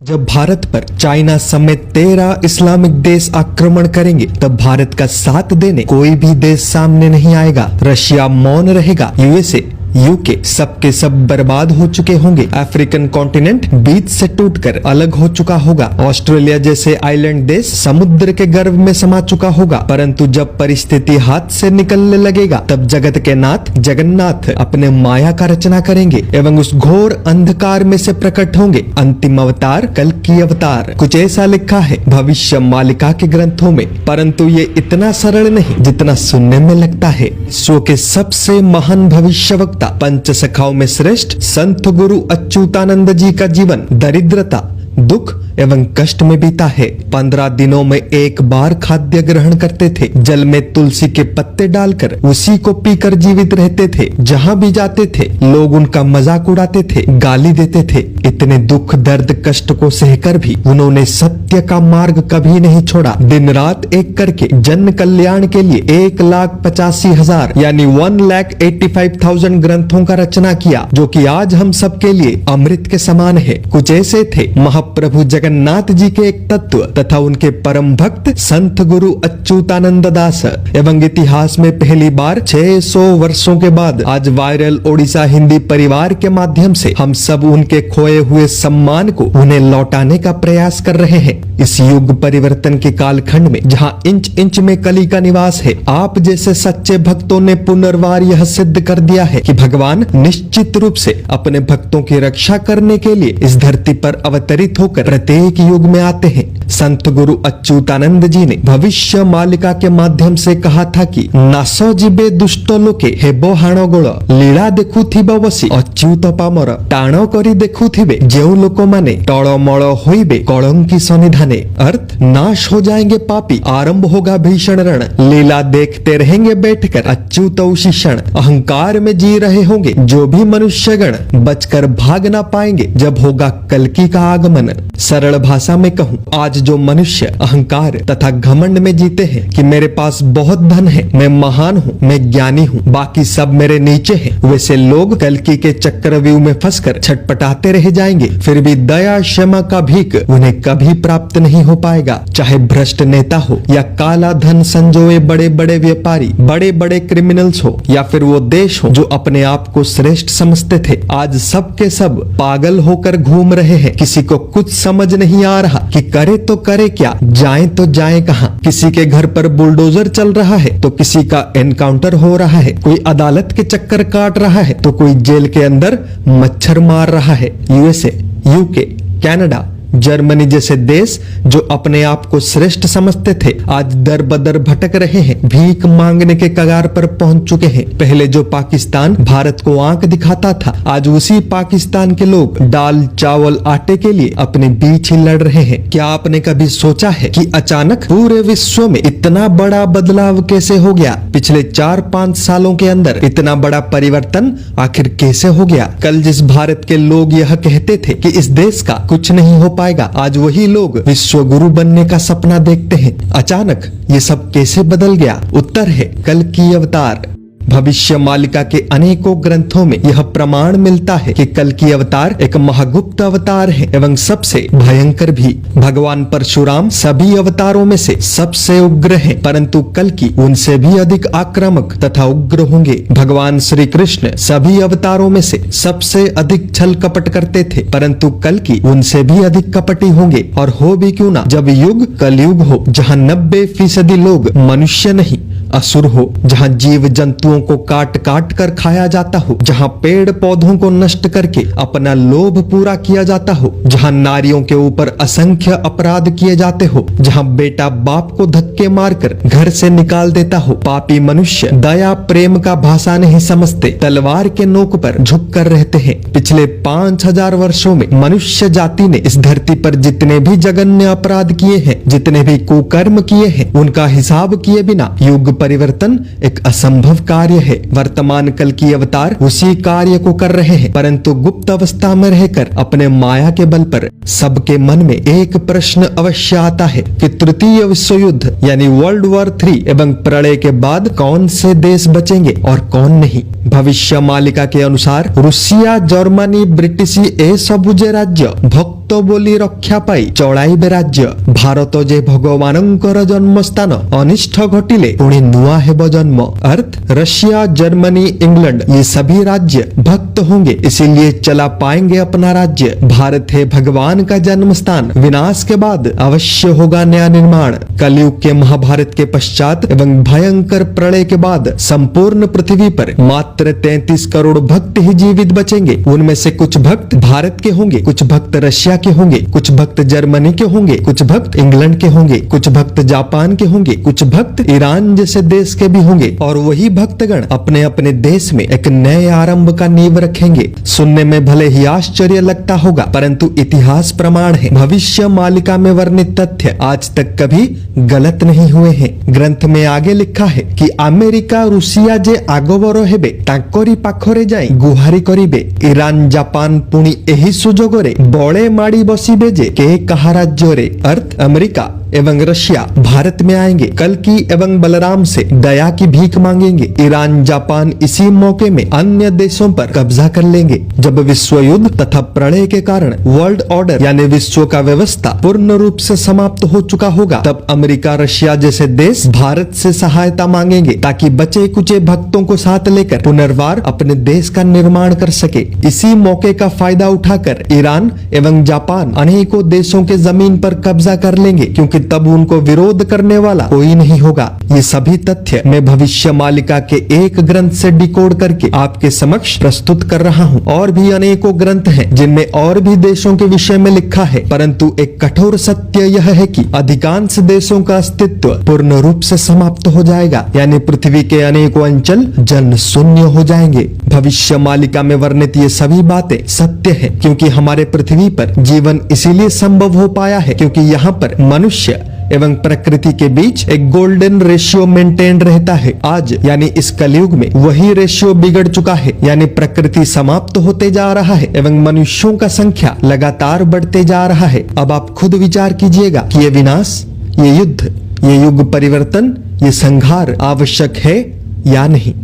जब भारत पर चाइना समेत 13 इस्लामिक देश आक्रमण करेंगे तब भारत का साथ देने कोई भी देश सामने नहीं आएगा। रशिया मौन रहेगा। यूएसए यूके सबके सब बर्बाद हो चुके होंगे। अफ्रीकन कॉन्टिनेंट बीच से टूटकर अलग हो चुका होगा। ऑस्ट्रेलिया जैसे आइलैंड देश समुद्र के गर्भ में समा चुका होगा। परंतु जब परिस्थिति हाथ से निकलने लगेगा तब जगत के नाथ जगन्नाथ अपने माया का रचना करेंगे एवं उस घोर अंधकार में से प्रकट होंगे। अंतिम अवतार कल की अवतार। कुछ ऐसा लिखा है भविष्य मालिका के ग्रंथों में, परंतु ये इतना सरल नहीं जितना सुनने में लगता है। विश्व के सबसे महान भविष्यवक्ता पंच सखाओं में श्रेष्ठ संत गुरु अच्युतानंद जी का जीवन दरिद्रता, दुख एवं कष्ट में बीता है। 15 दिनों में एक बार खाद्य ग्रहण करते थे। जल में तुलसी के पत्ते डालकर उसी को पीकर जीवित रहते थे। जहाँ भी जाते थे लोग उनका मजाक उड़ाते थे, गाली देते थे। इतने दुख दर्द कष्ट को सहकर भी उन्होंने सत्य का मार्ग कभी नहीं छोड़ा। दिन रात एक करके जन कल्याण के लिए 1,85,000 यानी 1,85,000 ग्रंथों का रचना किया, जो कि आज हम सबके लिए अमृत के समान है। कुछ ऐसे थे महाप्रभु जगन्नाथ जी के एक तत्व तथा उनके परम भक्त संत गुरु अच्युतानंद दास। एवं इतिहास में पहली बार 600 वर्षों के बाद आज वायरल ओडिशा हिंदी परिवार के माध्यम से हम सब उनके खोए हुए सम्मान को उन्हें लौटाने का प्रयास कर रहे हैं। इस युग परिवर्तन के कालखंड में जहां इंच इंच में कली का निवास है, आप जैसे सच्चे भक्तों ने पुनर्वार यह सिद्ध कर दिया है कि भगवान निश्चित रूप से अपने भक्तों की रक्षा करने के लिए इस धरती पर अवतरित होकर प्रत्येक युग में आते हैं। संत गुरु अच्युतानंद जी ने भविष्य मालिका के माध्यम से कहा था कि नासो जीवे दुष्ट लोके हेबो हाणो गोल लीला देखुथिबो बसी अच्युत पामर टाण करी देखुथिबे जेउ लोक माने टळमळ होइबे कलंकी सन्निधाने। अर्थ, नाश हो जाएंगे पापी, आरंभ होगा भीषण रण, लीला देखते रहेंगे बैठकर अच्युत उषिषण। अहंकार में जी रहे होंगे जो भी मनुष्यगण, बचकर भाग ना पाएंगे जब होगा कल्कि का आगमन। सरल भाषा में कहूँ, आज जो मनुष्य अहंकार तथा घमंड में जीते हैं कि मेरे पास बहुत धन है, मैं महान हूँ, मैं ज्ञानी हूँ, बाकी सब मेरे नीचे हैं, वैसे लोग कल्कि के चक्रव्यूह में फंसकर छटपटाते रह जाएंगे। फिर भी दया क्षमा का भीख उन्हें कभी प्राप्त नहीं हो पाएगा। चाहे भ्रष्ट नेता हो या काला धन संजोए बड़े बड़े व्यापारी, बड़े बड़े क्रिमिनल्स हो या फिर वो देश हो जो अपने आप को श्रेष्ठ समझते थे, आज सब के सब पागल होकर घूम रहे हैं। किसी को कुछ समझ नहीं आ रहा कि करे तो करे क्या, जाए तो जाए कहां। किसी के घर पर बुलडोजर चल रहा है तो किसी का एनकाउंटर हो रहा है, कोई अदालत के चक्कर काट रहा है तो कोई जेल के अंदर मच्छर मार रहा है। यूएसए, यूके, कनाडा, जर्मनी जैसे देश जो अपने आप को श्रेष्ठ समझते थे, आज दर बदर भटक रहे हैं, भीख मांगने के कगार पर पहुंच चुके हैं। पहले जो पाकिस्तान भारत को आंख दिखाता था, आज उसी पाकिस्तान के लोग दाल चावल आटे के लिए अपने बीच ही लड़ रहे हैं। क्या आपने कभी सोचा है कि अचानक पूरे विश्व में इतना बड़ा बदलाव कैसे हो गया? पिछले 4-5 सालों के अंदर इतना बड़ा परिवर्तन आखिर कैसे हो गया? कल जिस भारत के लोग यह कहते थे कि इस देश का कुछ नहीं हो पाएगा, आज वही लोग विश्व गुरु बनने का सपना देखते हैं। अचानक ये सब कैसे बदल गया? उत्तर है कल की अवतार। भविष्य मालिका के अनेकों ग्रंथों में यह प्रमाण मिलता है कि कल की अवतार एक महागुप्त अवतार है एवं सबसे भयंकर भी। भगवान परशुराम सभी अवतारों में से सबसे उग्र हैं, परंतु कल की उनसे भी अधिक आक्रामक तथा उग्र होंगे। भगवान श्री कृष्ण सभी अवतारों में से सबसे अधिक छल कपट करते थे, परंतु कल की उनसे भी अधिक कपटी होंगे। और हो भी क्यों ना, जब युग कलयुग हो, जहाँ 90% लोग मनुष्य नहीं असुर हो, जहाँ जीव जंतुओं को काट काट कर खाया जाता हो, जहाँ पेड़ पौधों को नष्ट करके अपना लोभ पूरा किया जाता हो, जहाँ नारियों के ऊपर असंख्य अपराध किए जाते हो, जहाँ बेटा बाप को धक्के मारकर घर से निकाल देता हो। पापी मनुष्य दया प्रेम का भाषा नहीं समझते, तलवार के नोक पर झुक कर रहते हैं। पिछले 5000 वर्षों में मनुष्य जाति ने इस धरती पर जितने भी जघन्य अपराध किए हैं, जितने भी कुकर्म किए हैं, उनका हिसाब किए बिना युग परिवर्तन एक असंभव कार्य है। वर्तमान कल की अवतार उसी कार्य को कर रहे हैं, परंतु गुप्त अवस्था में रहकर अपने माया के बल पर सबके मन में एक प्रश्न अवश्य आता है कि तृतीय विश्व युद्ध यानी वर्ल्ड वॉर 3 एवं प्रलय के बाद कौन से देश बचेंगे और कौन नहीं। भविष्य मालिका के अनुसार रुषिया जर्मनी ब्रिटिश ए सबु जे राज्य भक्त बोली रक्षा पाई चलाइबे राज्य। भारत जे भगवानंकर जन्म स्थान अनिष्ट घटिले पुणी नुआ हेब जन्म। अर्थ रशिया जर्मनी इंग्लैंड ये सभी राज्य भक्त होंगे, इसीलिए चला पाएंगे अपना राज्य। भारत है भगवान का जन्म स्थान। विनाश के बाद अवश्य होगा नया निर्माण। कलयुग के महाभारत के पश्चात एवं भयंकर प्रलय के बाद संपूर्ण पृथ्वी पर मात्र 33 करोड़ भक्त ही जीवित बचेंगे। उनमें से कुछ भक्त भारत के होंगे, कुछ भक्त रशिया के होंगे, कुछ भक्त जर्मनी के होंगे, कुछ भक्त इंग्लैंड के होंगे, कुछ भक्त जापान के होंगे, कुछ भक्त ईरान जैसे देश के भी होंगे। और वही भक्तगण अपने अपने देश में एक नए आरंभ का नींव रखेंगे। सुनने में भले ही आश्चर्य लगता होगा, परंतु इतिहास प्रमाण है। भविष्य मालिका में वर्णित तथ्य आज तक कभी गलत नहीं हुए हैं। ग्रंथ में आगे लिखा है कि अमेरिका रुषिया जे आगवर हेबे तांकरी पाखरे जाई गुहारी करिबे। ईरान जापान पुणी एही सुजोगरे बळे माड़ी बसिबे जे के कहा राज्य रे। अर्थ अमेरिका एवं रशिया भारत में आएंगे, कल्कि एवं बलराम से दया की भीख मांगेंगे। ईरान जापान इसी मौके में अन्य देशों पर कब्जा कर लेंगे। जब विश्व युद्ध तथा प्रलय के कारण वर्ल्ड ऑर्डर यानी विश्व का व्यवस्था पूर्ण रूप से समाप्त हो चुका होगा, तब अमेरिका रशिया जैसे देश भारत से सहायता मांगेंगे ताकि बचे कुचे भक्तों को साथ लेकर पुनर्वार अपने देश का निर्माण कर सके। इसी मौके का फायदा उठाकर ईरान एवं जापान अनेकों देशों के जमीन पर कब्जा कर लेंगे, क्योंकि तब उनको विरोध करने वाला कोई नहीं होगा। ये सभी तथ्य मैं भविष्य मालिका के एक ग्रंथ से डिकोड करके आपके समक्ष प्रस्तुत कर रहा हूँ। और भी अनेकों ग्रंथ हैं जिनमें और भी देशों के विषय में लिखा है, परंतु एक कठोर सत्य यह है कि अधिकांश देशों का अस्तित्व पूर्ण रूप से समाप्त हो जाएगा, यानी पृथ्वी के अनेकों अंचल जन शून्य हो जाएंगे। भविष्य मालिका में वर्णित ये सभी बातें सत्य है, क्योंकि हमारे पृथ्वी पर जीवन इसीलिए संभव हो पाया है क्योंकि यहाँ पर मनुष्य एवं प्रकृति के बीच एक गोल्डन रेशियो मेंटेन रहता है। आज यानी इस कलयुग में वही रेशियो बिगड़ चुका है, यानी प्रकृति समाप्त होते जा रहा है एवं मनुष्यों का संख्या लगातार बढ़ते जा रहा है। अब आप खुद विचार कीजिएगा कि ये विनाश, ये युद्ध, ये युग परिवर्तन, ये संहार आवश्यक है या नहीं।